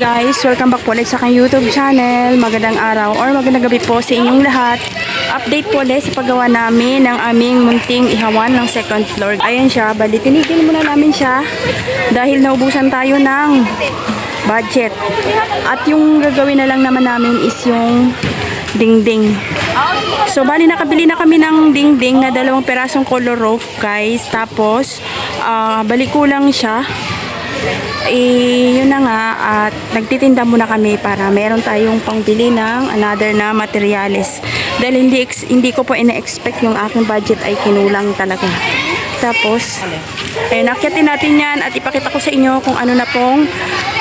guys, welcome back po ulit sa aking YouTube channel. Magandang araw or magandang gabi po sa inyong lahat. Update po ulit sa paggawa namin ng aming munting ihawan ng second floor. Ayan siya, bali tinigil muna namin siya dahil naubusan tayo ng budget. At yung gagawin na lang naman namin is yung dingding. So bali nakabili na kami ng dingding na 2 perasong color roof guys. Tapos bali kulang siya. Yun na nga, at nagtitinda muna kami para meron tayong pangbili ng another na materyales dahil hindi ko po ina-expect yung aking budget ay kinulang talaga. Tapos nakyatin natin yan at ipakita ko sa inyo kung ano na pong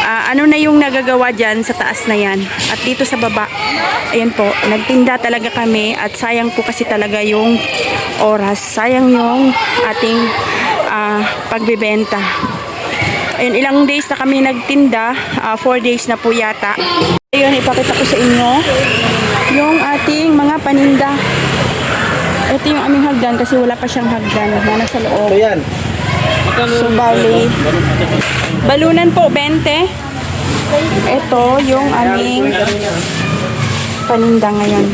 ano na yung nagagawa dyan sa taas na yan. At dito sa baba, ayan po, nagtinda talaga kami at sayang po kasi talaga yung oras, sayang yung ating pagbebenta. Ayun, ilang days na kami nagtinda, 4 days na po yata. Ayun, ipakita ko sa inyo yung ating mga paninda. Ito yung aming hagdan kasi wala pa siyang hagdan na nasa loob. So, bali, balunan po, 20. Ito yung aming paninda ngayon.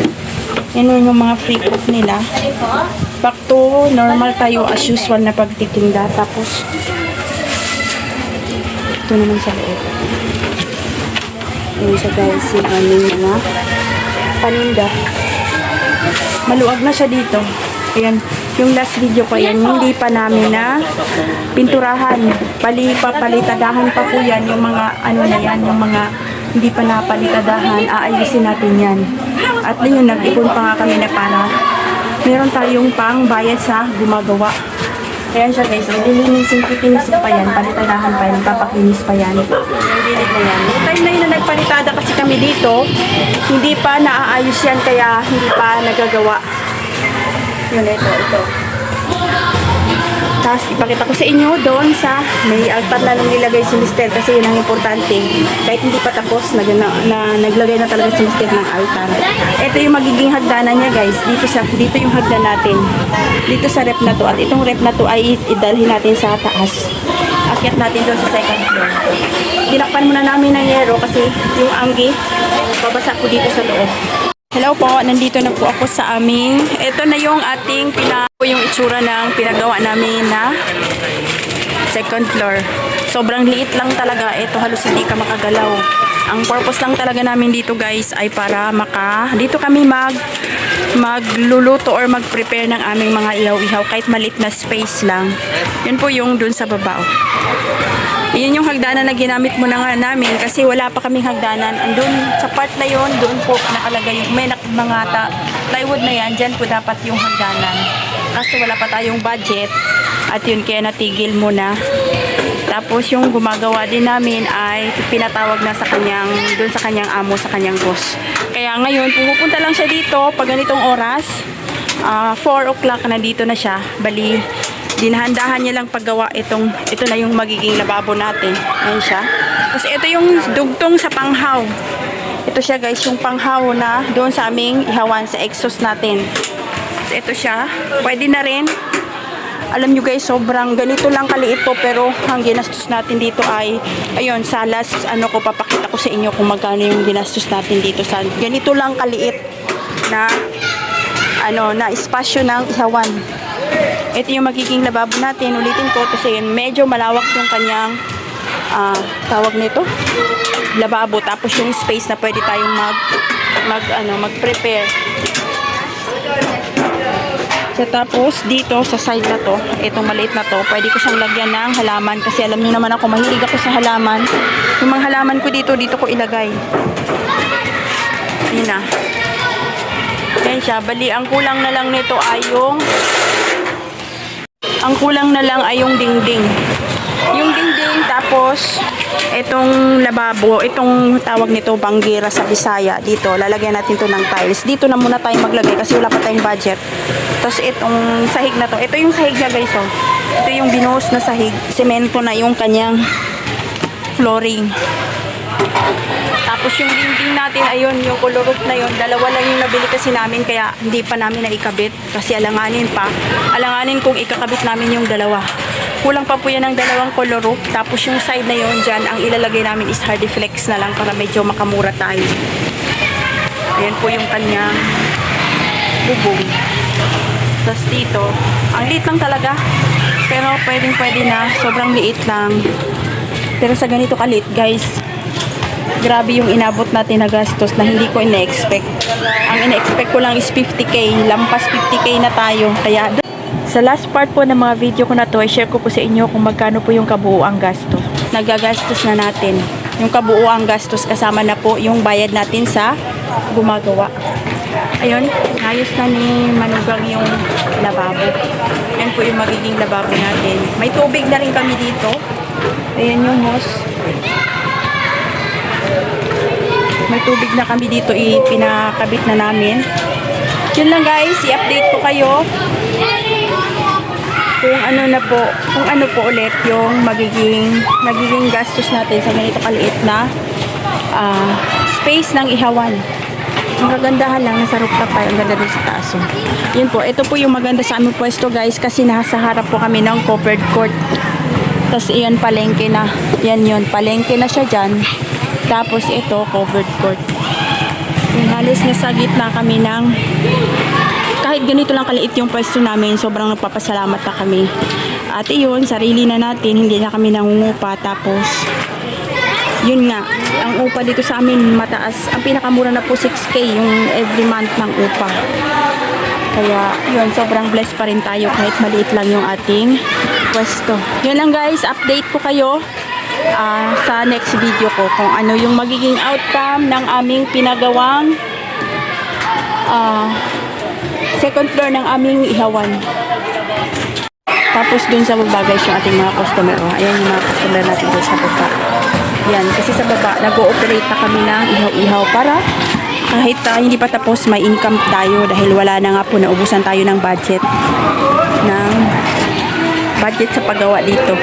Yan yung mga free cook nila. Back to normal tayo as usual na pagtitinda. Tapos, ito naman sa loob. Ayan siya guys, yung aming mga paninda. Maluwag na siya dito. Ayan, yung last video ko yan, hindi pa namin na pinturahan. Papalitadahan pa po yan, yung mga ano na yan, yung mga hindi pa napalitadahan, aayusin natin yan. At yun, nag-ipon pa nga kami na para meron tayong pang bayad sa gumagawa. Ayan siya guys, nililinisin, pipinisin pa yan, palitadahan pa yan, papakinis pa yan. Nililid na yan. Yung time na yun na nagpalitada kasi kami dito, hindi pa naaayos yan, kaya hindi pa nagagawa. Yun, ito. Tapos ipakita ko sa inyo doon sa may altar na lang nilagay si Mister kasi yun ang importante. Kahit hindi pa tapos, naglagay na talaga si Mister ng altar. Ito yung magiging hagdanan niya guys. Dito yung hagdan natin. Dito sa rep na to. At itong rep na to ay idalhin natin sa taas. Akyat natin doon sa second floor. Dinakpan muna namin ng yero kasi yung anggi, babasa po dito sa loob. Hello po, nandito na po ako sa aming, ito na yung ating yung itsura ng pinagawa namin na second floor. Sobrang liit lang talaga, ito halos hindi ka makagalaw. Ang purpose lang talaga namin dito guys ay para dito kami magluluto or mag-prepare ng aming mga ihaw-ihaw kahit maliit na space lang. Yun po yung dun sa baba. Yun yung hagdanan na ginamit mo na nga namin kasi wala pa kaming hagdanan. Andun sa part na yun, doon po nakalagay yung may mga plywood na yan, dyan po dapat yung hagdanan. Kasi wala pa tayong budget at yun kaya natigil muna. Tapos yung gumagawa din namin ay pinatawag na doon sa kanyang amo, sa kanyang boss. Kaya ngayon, pumupunta lang siya dito pag ganitong oras. 4 o'clock na dito na siya. Bali, dinahandahan niya lang paggawa ito na yung magiging lababo natin. Ayan siya. Tapos ito yung dugtong sa panghaw. Ito siya guys, yung panghaw na doon sa aming ihawan sa exhaust natin. Tapos ito siya. Pwede na rin. Alam nyo guys, sobrang ganito lang kaliit to, pero ang ginastos natin dito ay, ayun, sa last, papakita ko sa inyo kung magkano yung ginastos natin dito sa ganito lang kaliit na, na espasyo ng ihawan. Ito yung magiging lababo natin. Ulitin ko kasi medyo malawak yung kanyang tawag nito, lababo. Tapos yung space na pwede tayong mag-prepare. So, tapos dito sa side na to, itong maliit na to, pwede ko siyang lagyan ng halaman kasi alam niyo naman ako, mahilig ako sa halaman. Yung mga halaman ko dito ko ilagay. Yun na. Yan siya. Bali, ang kulang na lang nito ay yung dingding. Yung dingding, tapos itong lababo, itong tawag nito banggira sa Bisaya, dito lalagyan natin to ng tiles. Dito na muna tayo maglagay kasi wala pa tayong budget. Tapos itong sahig na to, ito yung sahig niya guys, oh. Ito yung binuhos na sahig, semento na yung kanyang flooring. Tapos yung dingding natin, ayun, yung color roof na yun, 2 lang yung nabili kasi namin, kaya hindi pa namin naikabit kasi alanganin kung ikakabit namin yung 2. Kulang pa po yan ng 2 koloro. Tapos yung side na yon dyan, ang ilalagay namin is Hardiflex na lang para medyo makamura tayo. Ayan po yung kanyang bubong. Tapos dito, ang liit lang talaga. Pero pwede na. Sobrang liit lang. Pero sa ganito kalit, guys, grabe yung inabot natin na gastos na hindi ko ina-expect. Ang ina-expect ko lang is 50k. Lampas 50k na tayo. Kaya sa last part po ng mga video ko na to, i-share ko po sa inyo kung magkano po yung kabuuang gastos. Nagagastos na natin. Yung kabuuang gastos kasama na po yung bayad natin sa gumagawa. Ayun, ayos na ni Manugang yung lababo. Yan po yung magiging lababo natin. May tubig na rin kami dito. Ayan yung hose. May tubig na kami dito, pinakabit na namin. Yun lang guys, i-update ko kayo kung ano po ulit yung magiging gastos natin sa ganito kaliit na space ng ihawan. Ang kagandahan lang nasa rooftop tayo, ang ganda dun sa taas. Yun po, ito po yung maganda sa aming pwesto guys, kasi nasa harap po kami ng covered court. Tapos iyan palengke na. Yan yun, palengke na siya dyan. Tapos ito, covered court. Yung halos nasa gitna kami ng, kahit ganito lang kaliit yung pwesto namin, sobrang nagpapasalamat na kami. At iyon, sarili na natin, hindi na kami nangungupa. Tapos, yun nga, ang upa dito sa amin mataas. Ang pinakamura na po 6k yung every month ng upa. Kaya, yun, sobrang blessed pa rin tayo kahit maliit lang yung ating pwesto. Yun lang guys, update ko kayo sa next video ko kung ano yung magiging outcome ng aming pinagawang second floor ng aming ihawan. Tapos dun sa baba guys yung ating mga customer. Ayan yung mga customer natin dun sa baba. Yan, kasi sa baba nag-ooperate na kami ng ihaw-ihaw para kahit hindi pa tapos may income tayo dahil wala na nga po, naubusan tayo ng budget sa paggawa dito.